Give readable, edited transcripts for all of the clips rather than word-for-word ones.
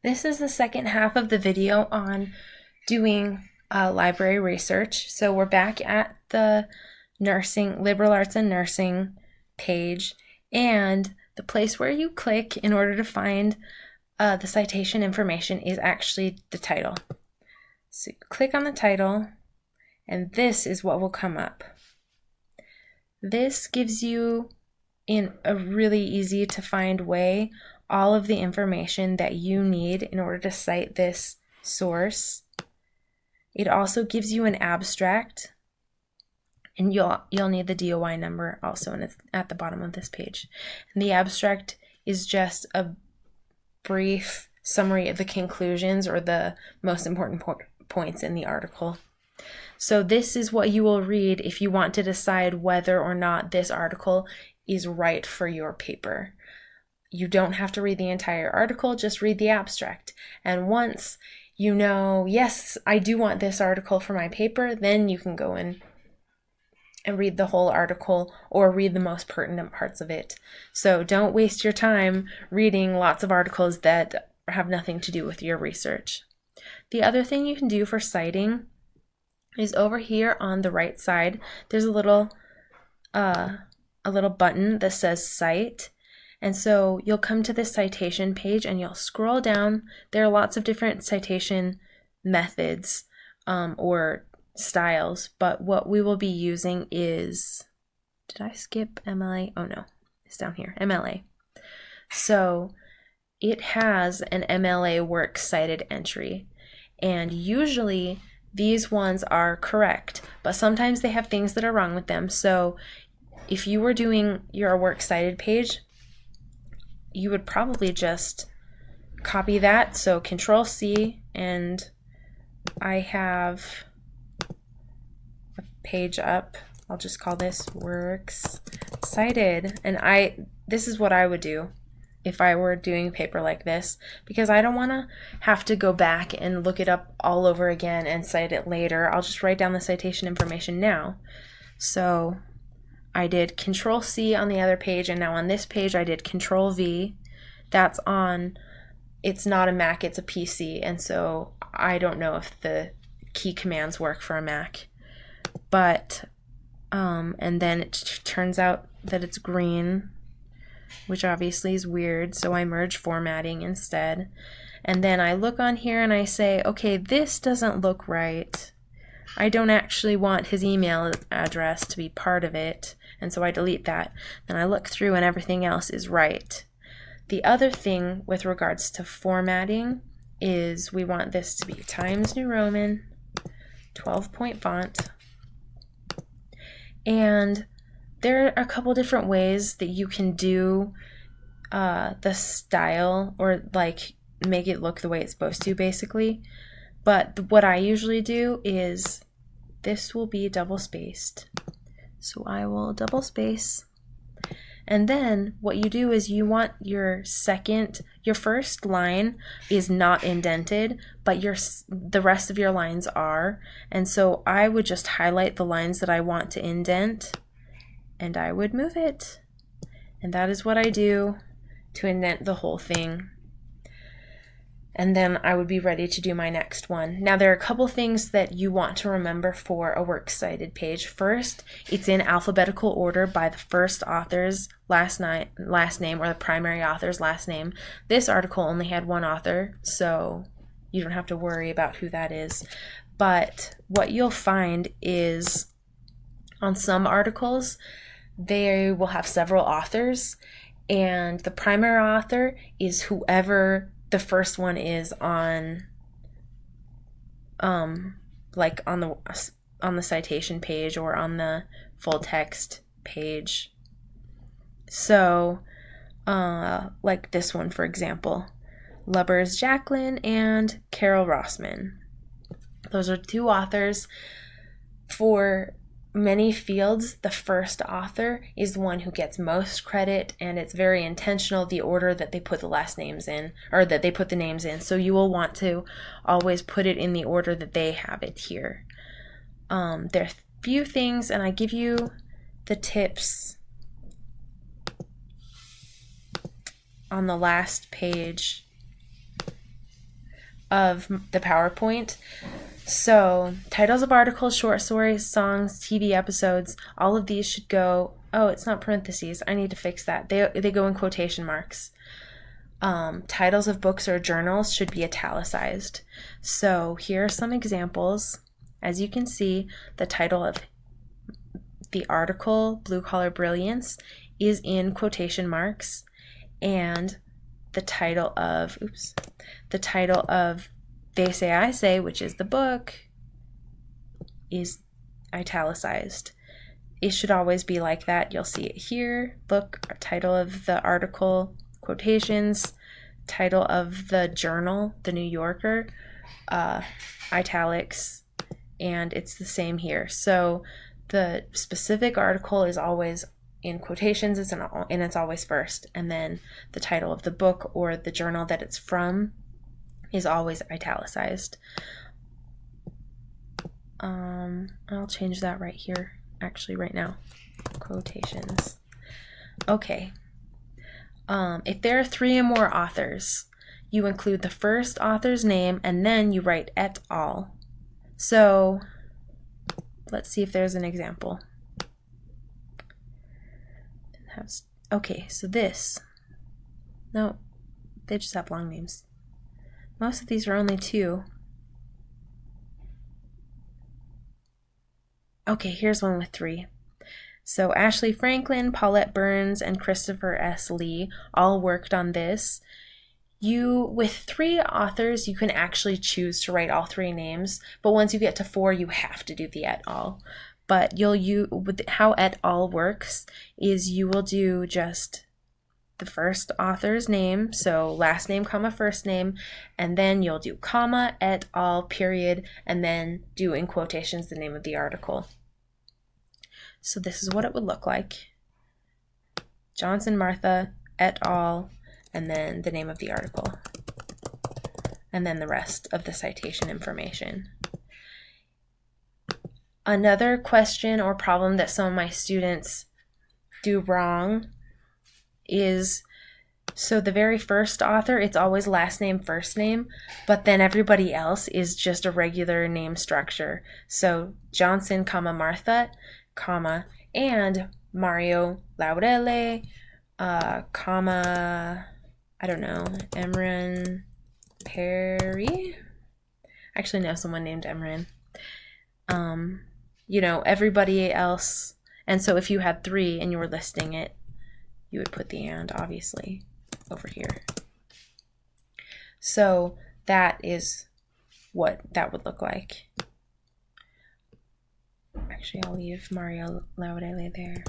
This is the second half of the video on doing library research. So we're back at the nursing, liberal arts and nursing page, and the place where you click in order to find the citation information is actually the title. So you click on the title, and this is what will come up. This gives you, in a really easy to find way, all of the information that you need in order to cite this source. It also gives you an abstract, and you'll need the DOI number also, and it's at the bottom of this page. And the abstract is just a brief summary of the conclusions or the most important points in the article. So this is what you will read if you want to decide whether or not this article is right for your paper. You don't have to read the entire article, just read the abstract. And once you know, yes, I do want this article for my paper, then you can go in and read the whole article or read the most pertinent parts of it. So don't waste your time reading lots of articles that have nothing to do with your research. The other thing you can do for citing is over here on the right side, there's a little button that says Cite. And so you'll come to this citation page and you'll scroll down. There are lots of different citation methods or styles, but what we will be using is, did I skip MLA? Oh no, it's down here, MLA. So it has an MLA works cited entry, and usually these ones are correct, but sometimes they have things that are wrong with them. So if you were doing your works cited page, you would probably just copy that. So Control C, and I have a page up. I'll just call this works cited. And this is what I would do if I were doing a paper like this, because I don't want to have to go back and look it up all over again and cite it later. I'll just write down the citation information now. So I did Control C on the other page, and now on this page I did Control V. That's on, it's not a Mac, it's a PC, and so I don't know if the key commands work for a Mac. But, and then it turns out that it's green, which obviously is weird, so I merge formatting instead. And then I look on here and I say, okay, this doesn't look right. I don't actually want his email address to be part of it, and so I delete that. Then I look through and everything else is right. The other thing with regards to formatting is we want this to be Times New Roman, 12-point font. And there are a couple different ways that you can do the style, or like make it look the way it's supposed to, basically. But what I usually do is this will be double spaced. So I will double space. And then what you do is you want your first line is not indented, but the rest of your lines are. And so I would just highlight the lines that I want to indent, and I would move it. And that is what I do to indent the whole thing. And then I would be ready to do my next one. Now there are a couple things that you want to remember for a works cited page. First, it's in alphabetical order by the first author's last name, or the primary author's last name. This article only had one author, so you don't have to worry about who that is. But what you'll find is on some articles, they will have several authors, and the primary author is whoever the first one is on, like on the citation page or on the full text page. So, like this one, for example, Lubbers Jacqueline and Carol Rossman. Those are two authors. For many fields, the first author is the one who gets most credit, and it's very intentional, the order that they put the last names in, or that they put the names in. So you will want to always put it in the order that they have it here. There are a few things, and I give you the tips on the last page of the PowerPoint. So titles of articles, short stories, songs, TV episodes, all of these should go, oh, it's not parentheses. I need to fix that. They go in quotation marks. Titles of books or journals should be italicized. So here are some examples. As you can see, the title of the article, Blue Collar Brilliance, is in quotation marks, and the title of They Say I Say, which is the book, is italicized. It should always be like that. You'll see it here. Book, title of the article, quotations, title of the journal, The New Yorker, italics, and it's the same here. So the specific article is always in quotations, and it's always first, and then the title of the book or the journal that it's from is always italicized. I'll change that right here, actually right now. Quotations. Okay. If there are 3 or more authors, you include the first author's name and then you write et al. So let's see if there's an example. Okay, so this. No, they just have long names. Most of these are only 2. Okay, here's one with 3. So Ashley Franklin, Paulette Burns, and Christopher S. Lee all worked on this. With 3 authors, you can actually choose to write all 3 names, but once you get to 4, you have to do the et al. But how et al works is you will do just the first author's name, so last name, comma, first name, and then you'll do comma, et al, period, and then do in quotations the name of the article. So this is what it would look like. Johnson Martha, et al, and then the name of the article, and then the rest of the citation information. Another question or problem that some of my students do wrong is, so the very first author, it's always last name, first name, but then everybody else is just a regular name structure. So Johnson, comma, Martha, comma, and Mario Laurele, comma, I don't know, Emran Perry? I actually know someone named Emran. Everybody else. And so if you had 3 and you were listing it, you would put the and, obviously, over here. So that is what that would look like. Actually, I'll leave Mario Laurele there.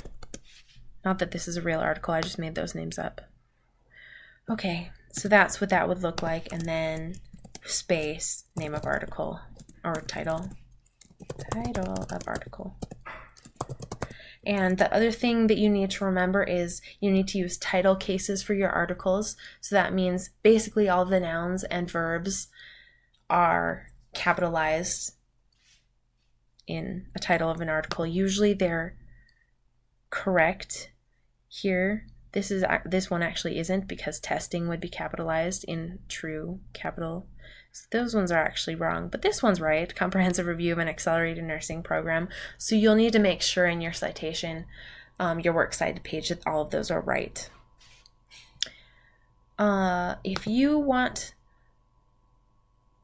Not that this is a real article, I just made those names up. Okay, so that's what that would look like, and then space, name of article, or title of article. And the other thing that you need to remember is you need to use title cases for your articles. So that means basically all the nouns and verbs are capitalized in a title of an article. Usually they're correct here. This one actually isn't, because testing would be capitalized in true capital. So those ones are actually wrong, but this one's right. Comprehensive review of an accelerated nursing program. So you'll need to make sure in your citation, your works cited page, that all of those are right. If you want,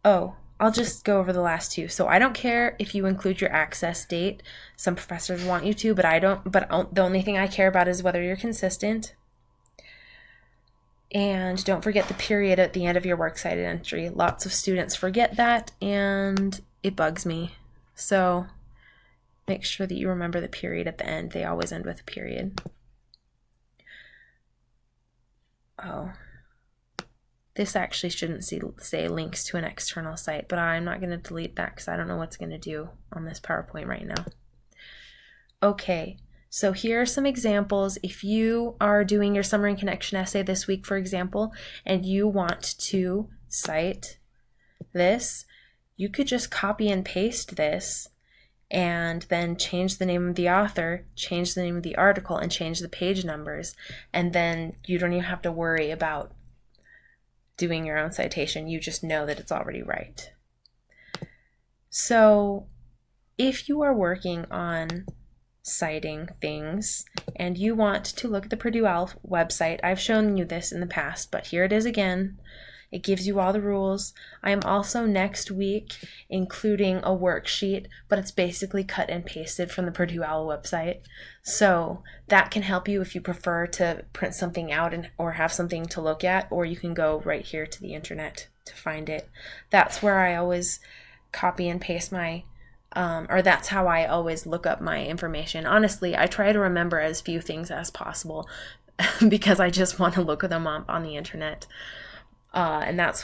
I'll just go over the last 2. So I don't care if you include your access date. Some professors want you to, but I don't. But the only thing I care about is whether you're consistent. And don't forget the period at the end of your works cited entry. Lots of students forget that, and it bugs me. So make sure that you remember the period at the end. They always end with a period. This actually shouldn't say links to an external site, but I'm not going to delete that because I don't know what's going to do on this PowerPoint right now. Okay, so here are some examples. If you are doing your summary and connection essay this week, for example, and you want to cite this, you could just copy and paste this and then change the name of the author, change the name of the article, and change the page numbers. And then you don't even have to worry about doing your own citation. You just know that it's already right. So if you are working on citing things and you want to look at the Purdue OWL website, I've shown you this in the past, but here it is again. It gives you all the rules. I am also next week including a worksheet, but it's basically cut and pasted from the Purdue OWL website. So that can help you if you prefer to print something out or have something to look at, or you can go right here to the internet to find it. That's where I always copy and paste my or that's how I always look up my information. Honestly, I try to remember as few things as possible because I just want to look them up on the internet. And that's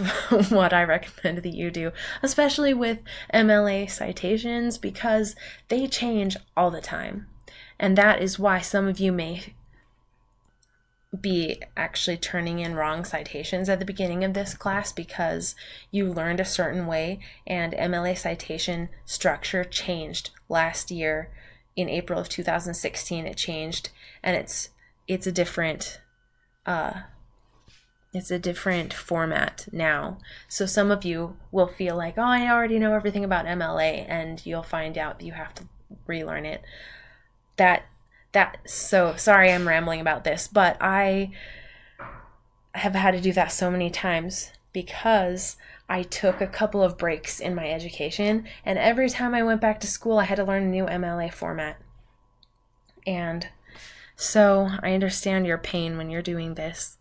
what I recommend that you do, especially with MLA citations, because they change all the time. And that is why some of you may be actually turning in wrong citations at the beginning of this class because you learned a certain way and MLA citation structure changed last year. In April of 2016 it changed, and it's a different format now. So some of you will feel like, oh, I already know everything about MLA, and you'll find out that you have to relearn it. So sorry I'm rambling about this, but I have had to do that so many times because I took a couple of breaks in my education, and every time I went back to school I had to learn a new MLA format. And so I understand your pain when you're doing this.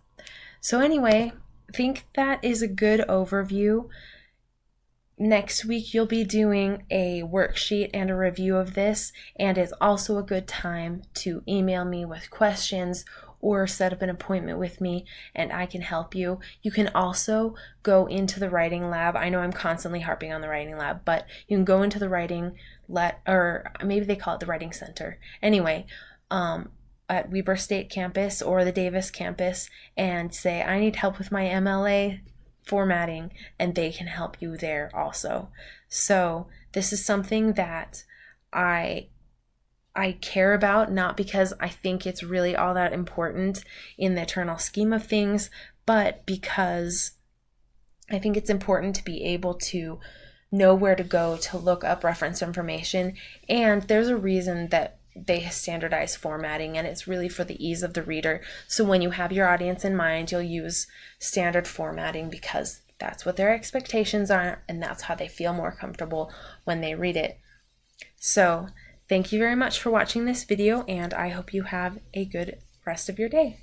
So anyway, I think that is a good overview. Next week you'll be doing a worksheet and a review of this, and it's also a good time to email me with questions or set up an appointment with me and I can help you. You can also go into the writing lab. I know I'm constantly harping on the writing lab, but you can go into the writing or maybe they call it the writing center. Anyway, at Weber State campus or the Davis campus and say, I need help with my MLA formatting, and they can help you there also. So this is something that I care about, not because I think it's really all that important in the eternal scheme of things, but because I think it's important to be able to know where to go to look up reference information. And there's a reason that they standardize formatting, and it's really for the ease of the reader. So when you have your audience in mind, you'll use standard formatting because that's what their expectations are, and that's how they feel more comfortable when they read it. So thank you very much for watching this video, and I hope you have a good rest of your day.